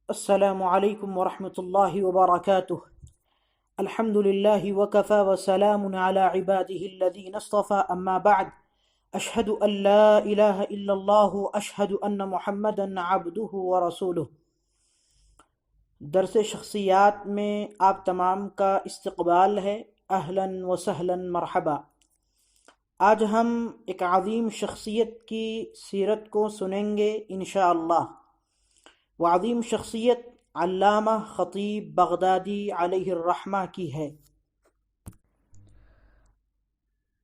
السلام علیکم ورحمۃ اللہ وبرکاتہ۔ الحمد للہ وکفى وسلام علی عباده الذین اصطفى اما بعد۔ اشہد ان لا الہ الا اللہ اشہد ان محمدا عبدہ ورسولہ۔ درس شخصیات میں آپ تمام کا استقبال ہے۔ اہلا وسہلا مرحبا۔ آج ہم ایک عظیم شخصیت کی سیرت کو سنیں گے انشاءاللہ۔ وہ عظیم شخصیت علامہ خطیب بغدادی علیہ الرحمہ کی ہے۔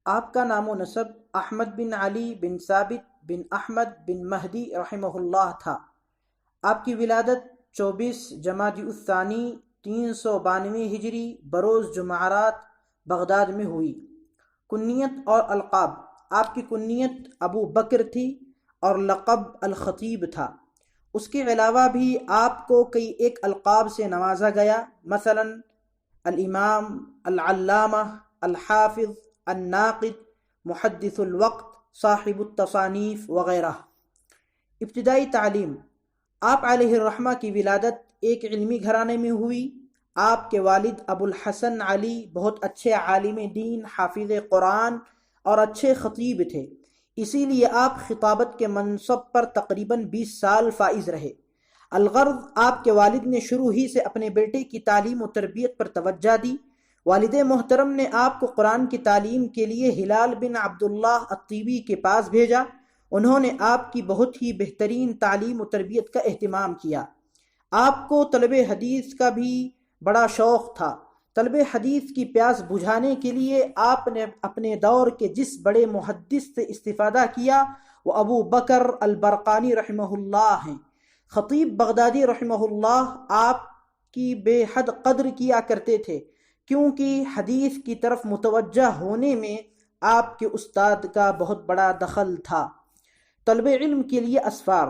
آپ کا نام و نسب احمد بن علی بن ثابت بن احمد بن مہدی رحمہ اللہ تھا۔ آپ کی ولادت 24 جمادی الثانی 392 ہجری بروز جمعرات بغداد میں ہوئی۔ کنیت اور القاب: آپ کی کنیت ابو بکر تھی اور لقب الخطیب تھا۔ اس کے علاوہ بھی آپ کو کئی ایک القاب سے نوازا گیا، مثلا الامام، العلامہ، الحافظ، الناقد، محدث الوقت، صاحب التصانیف وغیرہ۔ ابتدائی تعلیم: آپ علیہ الرحمہ کی ولادت ایک علمی گھرانے میں ہوئی۔ آپ کے والد ابو الحسن علی بہت اچھے عالم دین، حافظ قرآن اور اچھے خطیب تھے، اسی لیے آپ خطابت کے منصب پر تقریباً 20 سال فائز رہے۔ الغرض، آپ کے والد نے شروع ہی سے اپنے بیٹے کی تعلیم و تربیت پر توجہ دی۔ والد محترم نے آپ کو قرآن کی تعلیم کے لیے ہلال بن عبداللہ الطیبی کے پاس بھیجا۔ انہوں نے آپ کی بہت ہی بہترین تعلیم و تربیت کا اہتمام کیا۔ آپ کو طلب حدیث کا بھی بڑا شوق تھا۔ طلب حدیث کی پیاس بجھانے کے لیے آپ نے اپنے دور کے جس بڑے محدث سے استفادہ کیا وہ ابو بکر البرقانی رحمہ اللہ ہیں۔ خطیب بغدادی رحمہ اللہ آپ کی بے حد قدر کیا کرتے تھے، کیونکہ حدیث کی طرف متوجہ ہونے میں آپ کے استاد کا بہت بڑا دخل تھا۔ طلب علم کے لیے اسفار: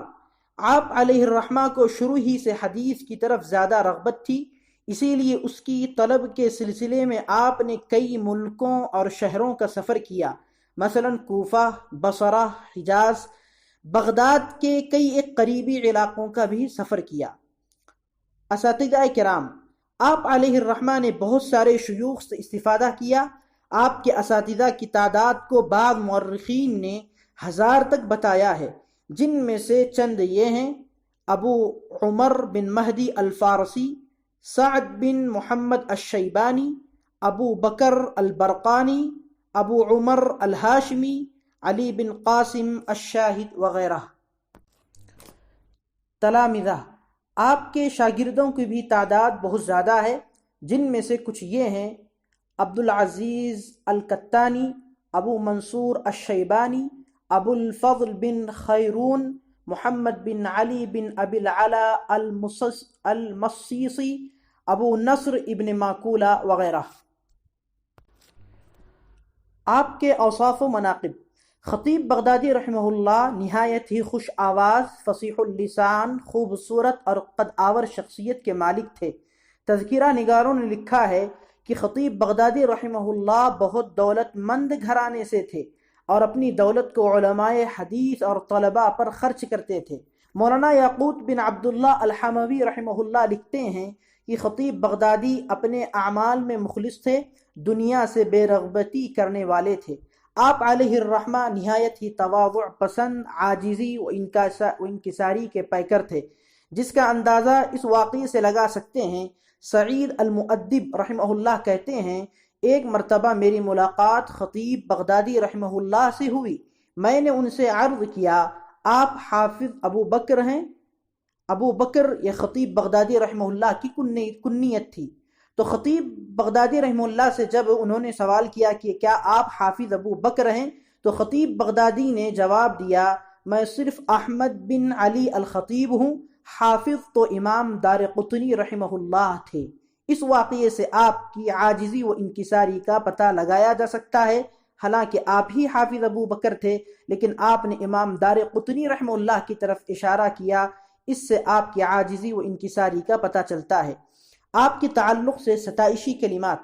آپ علیہ الرحمہ کو شروع ہی سے حدیث کی طرف زیادہ رغبت تھی، اسی لیے اس کی طلب کے سلسلے میں آپ نے کئی ملکوں اور شہروں کا سفر کیا، مثلا کوفہ، بصرہ، حجاز، بغداد کے کئی ایک قریبی علاقوں کا بھی سفر کیا۔ اساتذہ کرام: آپ علیہ الرحمہ نے بہت سارے شیوخ سے استفادہ کیا۔ آپ کے اساتذہ کی تعداد کو بعض مورخین نے 1000 تک بتایا ہے، جن میں سے چند یہ ہیں: ابو عمر بن مہدی الفارسی، سعد بن محمد الشیبانی، ابو بکر البرقانی، ابو عمر الہاشمی، علی بن قاسم الشاہد وغیرہ۔ تلامذہ: آپ کے شاگردوں کی بھی تعداد بہت زیادہ ہے، جن میں سے کچھ یہ ہیں: عبدالعزیز الکتانی، ابو منصور الشیبانی، ابو الفضل بن خیرون، محمد بن علی بن ابی العلا المصیصی، ابو نصر ابن ماکولہ وغیرہ۔ آپ کے اوصاف و مناقب: خطیب بغدادی رحمہ اللہ نہایت ہی خوش آواز، فصیح اللسان، خوبصورت اور قد آور شخصیت کے مالک تھے۔ تذکرہ نگاروں نے لکھا ہے کہ خطیب بغدادی رحمہ اللہ بہت دولت مند گھرانے سے تھے اور اپنی دولت کو علماء حدیث اور طلباء پر خرچ کرتے تھے۔ مولانا یاقوت بن عبداللہ الحموی رحمہ اللہ لکھتے ہیں کہ خطیب بغدادی اپنے اعمال میں مخلص تھے، دنیا سے بے رغبتی کرنے والے تھے۔ آپ علیہ الرحمہ نہایت ہی تواضع پسند، عاجزی و انکساری کے پیکر تھے، جس کا اندازہ اس واقعے سے لگا سکتے ہیں۔ سعید المؤدب رحمہ اللہ کہتے ہیں، ایک مرتبہ میری ملاقات خطیب بغدادی رحمہ اللہ سے ہوئی۔ میں نے ان سے عرض کیا، آپ حافظ ابو بکر ہیں؟ ابو بکر یہ خطیب بغدادی رحمہ اللہ کی کنیت تھی۔ تو خطیب بغدادی رحمہ اللہ سے جب انہوں نے سوال کیا کہ کیا آپ حافظ ابو بکر ہیں، تو خطیب بغدادی نے جواب دیا، میں صرف احمد بن علی الخطیب ہوں، حافظ تو امام دار قطنی رحمہ اللہ تھے۔ اس واقعے سے آپ کی عاجزی و انکساری کا پتہ لگایا جا سکتا ہے۔ حالانکہ آپ ہی حافظ ابو بکر تھے، لیکن آپ نے امام دار قطنی رحمہ اللہ کی طرف اشارہ کیا، اس سے آپ کی عاجزی و انکساری کا پتہ چلتا ہے۔ آپ کے تعلق سے ستائشی کلمات: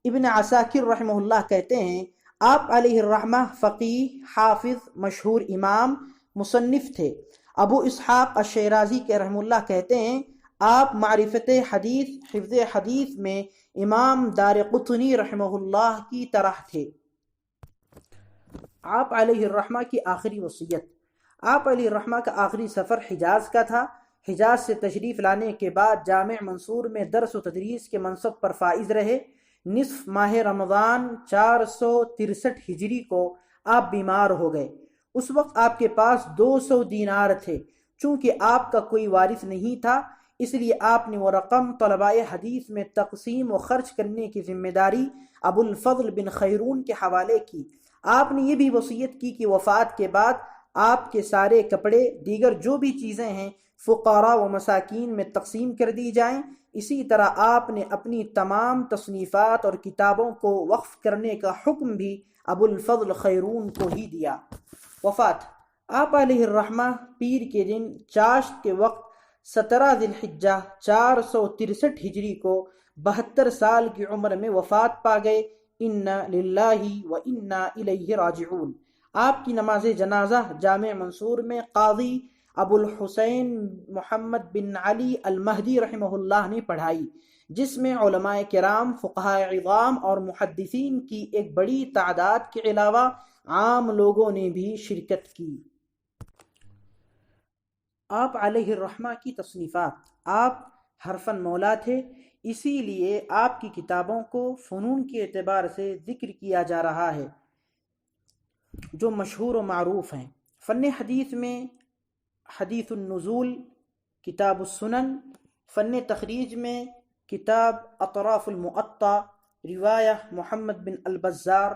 ابن عساکر رحمہ اللہ کہتے ہیں، آپ علیہ الرحمہ فقیہ، حافظ، مشہور امام، مصنف تھے۔ ابو اسحاق الشیرازی کے رحمہ اللہ کہتے ہیں، آپ معرفت حدیث حفظ حدیث میں امام دار قطنی رحمہ اللہ کی طرح تھے۔ آپ علیہ الرحمہ کی آخری وصیت۔ آپ علیہ الرحمہ کا آخری سفر حجاز کا تھا۔ حجاز سے تشریف لانے کے بعد جامع منصور میں درس و تدریس کے منصب پر فائز رہے۔ نصف ماہ رمضان 463 ہجری کو آپ بیمار ہو گئے۔ اس وقت آپ کے پاس 200 دینار تھے۔ چونکہ آپ کا کوئی وارث نہیں تھا، اس لیے آپ نے وہ رقم طلباء حدیث میں تقسیم و خرچ کرنے کی ذمہ داری ابو الفضل بن خیرون کے حوالے کی۔ آپ نے یہ بھی وصیت کی کہ وفات کے بعد آپ کے سارے کپڑے، دیگر جو بھی چیزیں ہیں، فقراء و مساکین میں تقسیم کر دی جائیں۔ اسی طرح آپ نے اپنی تمام تصنیفات اور کتابوں کو وقف کرنے کا حکم بھی ابو الفضل خیرون کو ہی دیا۔ وفات۔ آپ علیہ الرحمہ پیر کے دن چاشت کے وقت 17 ذی الحجہ 463 ہجری کو 72 سال کی عمر میں وفات پا گئے۔ انا للہ و انا الیہ راجعون۔ آپ کی نماز جنازہ جامع منصور میں قاضی ابو الحسین محمد بن علی المہدی رحمہ اللہ نے پڑھائی، جس میں علماء کرام، فقہاء عظام اور محدثین کی ایک بڑی تعداد کے علاوہ عام لوگوں نے بھی شرکت کی۔ آپ علیہ الرحمہ کی تصنیفات۔ آپ حرفن مولا تھے، اسی لیے آپ کی کتابوں کو فنون کے اعتبار سے ذکر کیا جا رہا ہے جو مشہور و معروف ہیں۔ فن حدیث میں حدیث النزول، کتاب السنن، فن تخریج میں کتاب اطراف المؤطا، روایہ محمد بن البزار،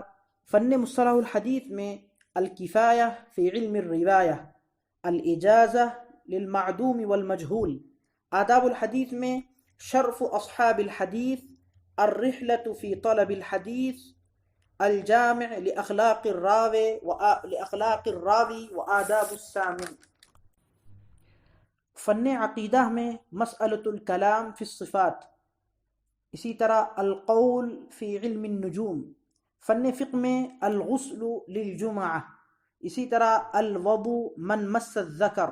فن مصطلح الحدیث میں الکفایہ فی علم الروایہ، الاجازہ للمعدوم والمجہول، آداب الحدیث میں شرف اصحاب الحدیث، الرحلۃ فی طلب الحدیث، الجامع لأخلاق الراوی وآداب السامع۔ فن عقیدہ میں مسألۃ الکلام فی الصفات، اسی طرح القول فی علم النجوم۔ فن فقہ میں الغسل للجمعہ، اسی طرح الوضوء من مس الذکر۔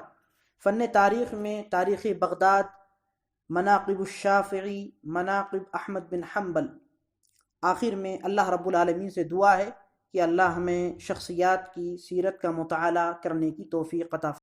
فن تاریخ میں تاریخ بغداد، مناقب الشافعی، مناقب احمد بن حنبل۔ آخر میں اللہ رب العالمین سے دعا ہے کہ اللہ ہمیں شخصیات کی سیرت کا مطالعہ کرنے کی توفیق عطا فرمائے۔